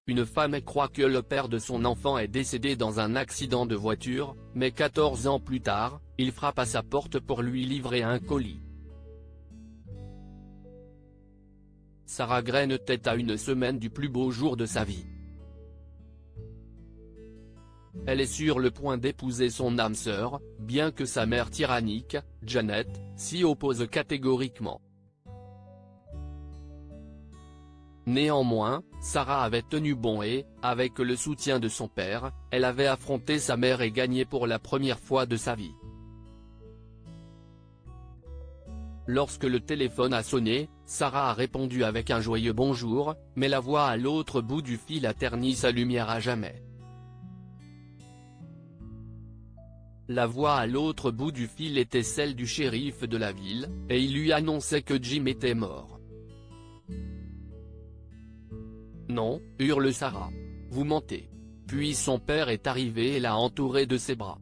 une femme croit que le père de son enfant est décédé dans un accident de voiture, mais 14 ans plus tard, il frappe à sa porte pour lui livrer un colis. Sarah Green était à une semaine du plus beau jour de sa vie. Elle est sur le point d'épouser son âme sœur, bien que sa mère tyrannique, Janet, s'y oppose catégoriquement. Néanmoins, Sarah avait tenu bon et, avec le soutien de son père, elle avait affronté sa mère et gagné pour la première fois de sa vie. Lorsque le téléphone a sonné, Sarah a répondu avec un joyeux bonjour, mais la voix à l'autre bout du fil a terni sa lumière à jamais. La voix à l'autre bout du fil était celle du shérif de la ville, et il lui annonçait que Jim était mort. « Non », hurle Sarah. « Vous mentez. » Puis son père est arrivé et l'a entouré de ses bras.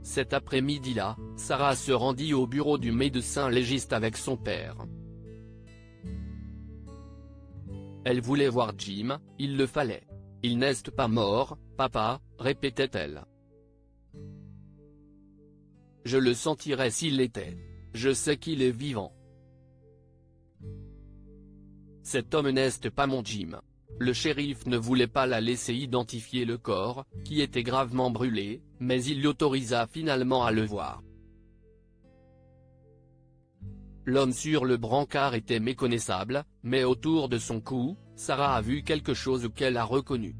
Cet après-midi-là, Sarah se rendit au bureau du médecin légiste avec son père. Elle voulait voir Jim, il le fallait. « Il n'est pas mort, papa », répétait-elle. « Je le sentirais s'il l'était. Je sais qu'il est vivant. Cet homme n'est pas mon Jim. » Le shérif ne voulait pas la laisser identifier le corps, qui était gravement brûlé, mais il l'autorisa finalement à le voir. L'homme sur le brancard était méconnaissable, mais autour de son cou, Sarah a vu quelque chose qu'elle a reconnu.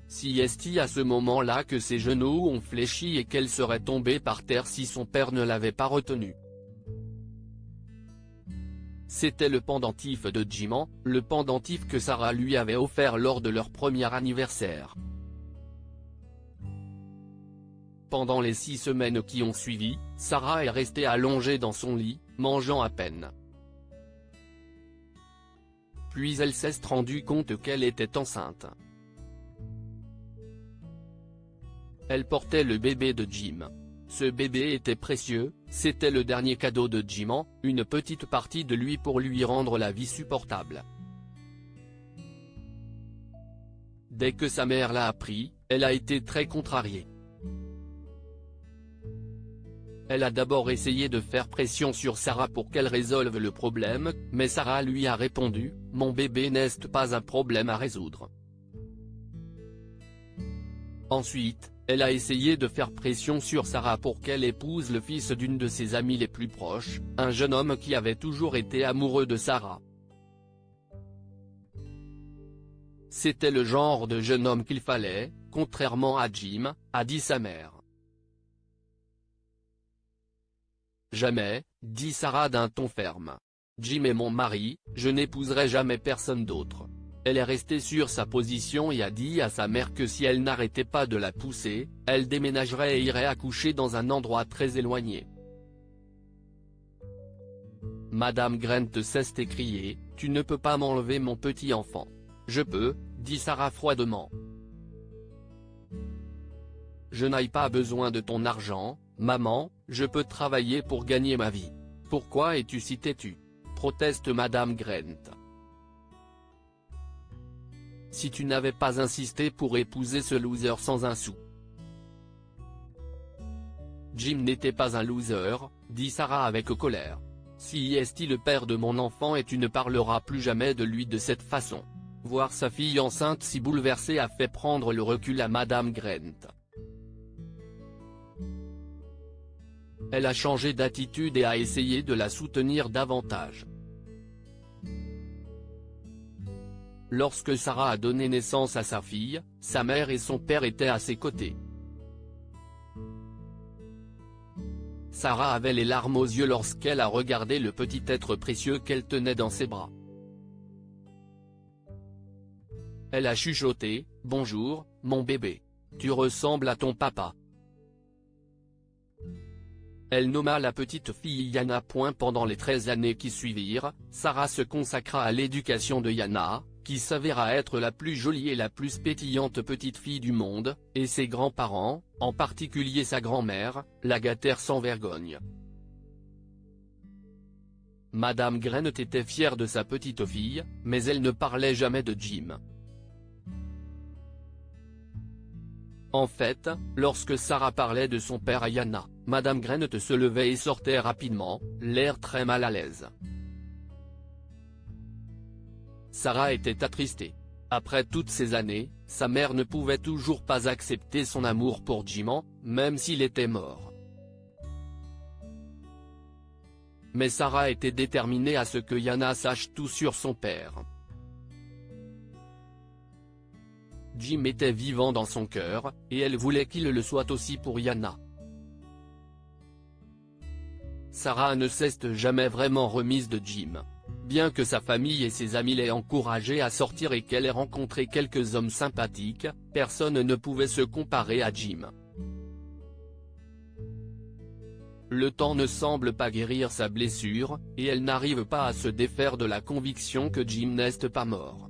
Si est à ce moment-là que ses genoux ont fléchi et qu'elle serait tombée par terre si son père ne l'avait pas retenue. C'était le pendentif de Jim, le pendentif que Sarah lui avait offert lors de leur premier anniversaire. Pendant les 6 semaines qui ont suivi, Sarah est restée allongée dans son lit, mangeant à peine. Puis elle s'est rendue compte qu'elle était enceinte. Elle portait le bébé de Jim. Ce bébé était précieux, c'était le dernier cadeau de Jim, une petite partie de lui pour lui rendre la vie supportable. Dès que sa mère l'a appris, elle a été très contrariée. Elle a d'abord essayé de faire pression sur Sarah pour qu'elle résolve le problème, mais Sarah lui a répondu « Mon bébé n'est pas un problème à résoudre ». Ensuite, elle a essayé de faire pression sur Sarah pour qu'elle épouse le fils d'une de ses amies les plus proches, un jeune homme qui avait toujours été amoureux de Sarah. C'était le genre de jeune homme qu'il fallait, contrairement à Jim, a dit sa mère. Jamais, dit Sarah d'un ton ferme. Jim est mon mari, je n'épouserai jamais personne d'autre. Elle est restée sur sa position et a dit à sa mère que si elle n'arrêtait pas de la pousser, elle déménagerait et irait accoucher dans un endroit très éloigné. Madame Grant s'est écriée, « Tu ne peux pas m'enlever mon petit enfant. » « Je peux, » dit Sarah froidement. « Je n'ai pas besoin de ton argent, maman, je peux travailler pour gagner ma vie. Pourquoi es-tu si têtue ?» proteste Madame Grant. Si tu n'avais pas insisté pour épouser ce loser sans un sou. Jim n'était pas un loser, dit Sarah avec colère. Si est le père de mon enfant et tu ne parleras plus jamais de lui de cette façon. Voir sa fille enceinte si bouleversée a fait prendre le recul à Madame Grant. Elle a changé d'attitude et a essayé de la soutenir davantage. Lorsque Sarah a donné naissance à sa fille, sa mère et son père étaient à ses côtés. Sarah avait les larmes aux yeux lorsqu'elle a regardé le petit être précieux qu'elle tenait dans ses bras. Elle a chuchoté, « Bonjour, mon bébé. Tu ressembles à ton papa. » Elle nomma la petite fille Yana. Pendant les 13 années qui suivirent, Sarah se consacra à l'éducation de Yana, qui s'avéra être la plus jolie et la plus pétillante petite fille du monde, et ses grands-parents, en particulier sa grand-mère, la gâtèrent sans vergogne. Madame Grain était fière de sa petite fille, mais elle ne parlait jamais de Jim. En fait, lorsque Sarah parlait de son père à Yana, Madame Grain se levait et sortait rapidement, l'air très mal à l'aise. Sarah était attristée. Après toutes ces années, sa mère ne pouvait toujours pas accepter son amour pour Jim, même s'il était mort. Mais Sarah était déterminée à ce que Yana sache tout sur son père. Jim était vivant dans son cœur, et elle voulait qu'il le soit aussi pour Yana. Sarah ne s'est jamais vraiment remise de Jim. Bien que sa famille et ses amis l'aient encouragée à sortir et qu'elle ait rencontré quelques hommes sympathiques, personne ne pouvait se comparer à Jim. Le temps ne semble pas guérir sa blessure, et elle n'arrive pas à se défaire de la conviction que Jim n'est pas mort.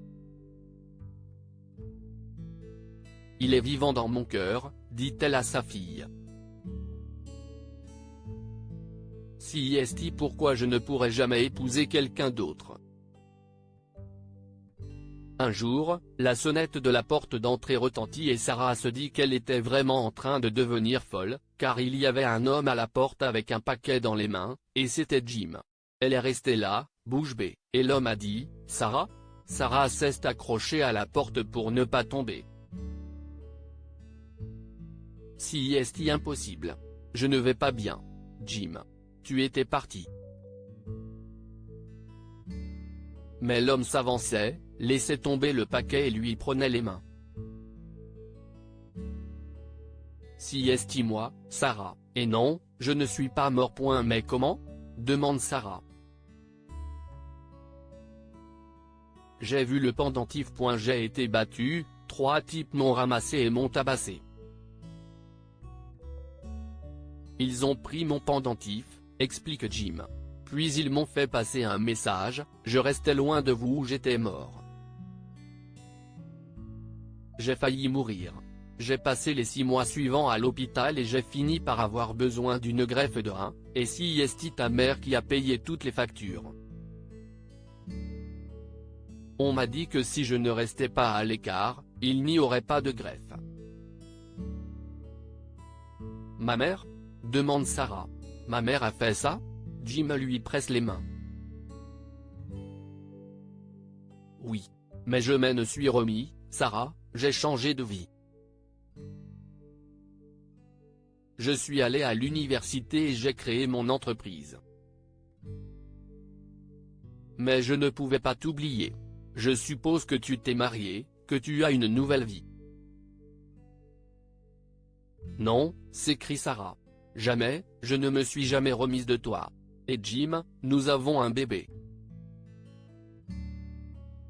« Il est vivant dans mon cœur », dit-elle à sa fille. Si est pourquoi je ne pourrais jamais épouser quelqu'un d'autre. Un jour, la sonnette de la porte d'entrée retentit et Sarah se dit qu'elle était vraiment en train de devenir folle, car il y avait un homme à la porte avec un paquet dans les mains, et c'était Jim. Elle est restée là, bouche bée, et l'homme a dit « Sarah ?» Sarah s'est accrochée à la porte pour ne pas tomber. Si est impossible. Je ne vais pas bien. Jim. Tu étais parti. Mais l'homme s'avançait, laissait tomber le paquet et lui prenait les mains. Si est moi, Sarah, et non, je ne suis pas mort. Mais comment ? Demande Sarah. J'ai vu le pendentif. J'ai été battu, 3 types m'ont ramassé et m'ont tabassé. Ils ont pris mon pendentif, explique Jim. Puis ils m'ont fait passer un message, je restais loin de vous ou j'étais mort. J'ai failli mourir. J'ai passé les 6 mois suivants à l'hôpital et j'ai fini par avoir besoin d'une greffe de rein, et si est ta mère qui a payé toutes les factures. On m'a dit que si je ne restais pas à l'écart, il n'y aurait pas de greffe. Ma mère ? Demande Sarah. Ma mère a fait ça ? Jim lui presse les mains. Oui. Mais je m'en suis remis, Sarah, j'ai changé de vie. Je suis allé à l'université et j'ai créé mon entreprise. Mais je ne pouvais pas t'oublier. Je suppose que tu t'es marié, que tu as une nouvelle vie. Non, s'écrie Sarah. Jamais, je ne me suis jamais remise de toi. Et Jim, nous avons un bébé.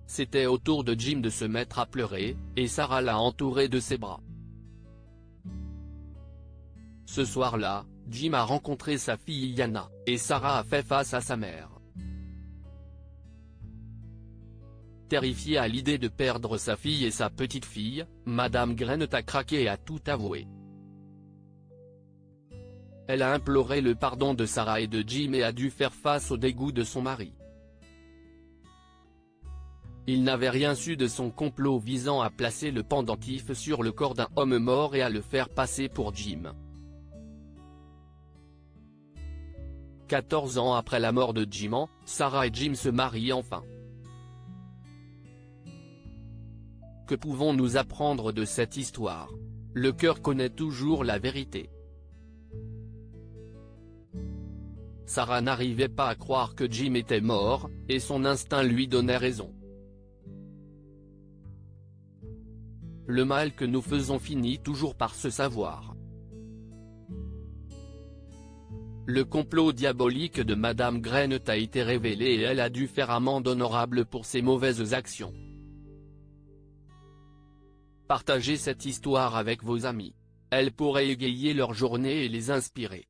C'était au tour de Jim de se mettre à pleurer, et Sarah l'a entouré de ses bras. Ce soir-là, Jim a rencontré sa fille Yana, et Sarah a fait face à sa mère. Terrifiée à l'idée de perdre sa fille et sa petite-fille, Madame Grain a craqué et a tout avoué. Elle a imploré le pardon de Sarah et de Jim et a dû faire face au dégoût de son mari. Il n'avait rien su de son complot visant à placer le pendentif sur le corps d'un homme mort et à le faire passer pour Jim. 14 ans après la mort de Jim, Sarah et Jim se marient enfin. Que pouvons-nous apprendre de cette histoire ? Le cœur connaît toujours la vérité. Sarah n'arrivait pas à croire que Jim était mort, et son instinct lui donnait raison. Le mal que nous faisons finit toujours par se savoir. Le complot diabolique de Madame Grain a été révélé et elle a dû faire amende honorable pour ses mauvaises actions. Partagez cette histoire avec vos amis. Elle pourrait égayer leur journée et les inspirer.